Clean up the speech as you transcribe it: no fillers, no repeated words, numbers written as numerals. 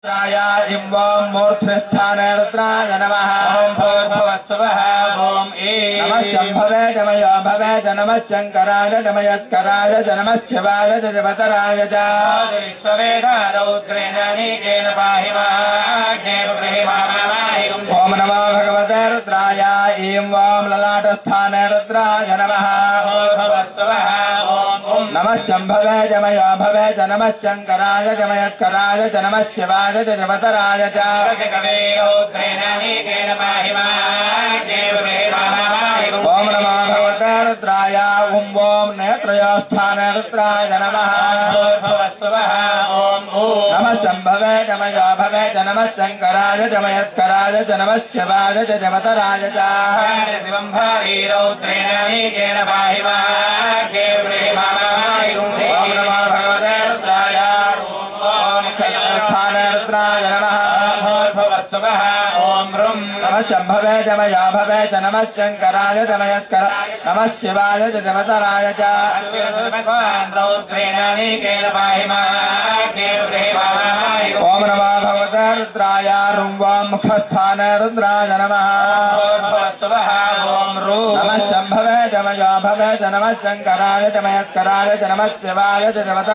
इं मूर्ध्वस्थाने रुद्राय नमः। ओं भूर्भुवस्सुवः ओं नमः शम्भवे जमयो भवे च नमः शङ्कराय जमयस्कराय च नमः शिवाय च जपतराय च विश्ववेदारौद्रेण नीकेन पाहि ओम नमो भगवते रुद्राय ऐं वां ललाटस्थाने रुद्राय नमः। नमः शम्भवे जमयो भवे च नमः शङ्कराय जमयस्कराय च नमः शिवाय च जपतराय च ओम नमो भगवते रुद्राय ॐ नेत्रयोस्थाने रुद्राय नमः। नमः शम्भवे जमयो भवे च नमः शङ्कराय जमयस्कराय च नमः शिवाय च जपतराय च ओम नमो भगवते रुद्राय ॐ क्षेत्रस्थाने रुद्राय नमः। नमः शम्भवे जमयो भवे च नमः शङ्कराय जमयस्कराय नमः शिवाय च जपतराय च ओम नमो भगवते रुद्राय रुं मुखस्थाने रुद्राय नमः। नमः शम्भवे जमयो भवे च नमः शङ्कराय जमयस्कराय च नमः शिवाय च जपतराय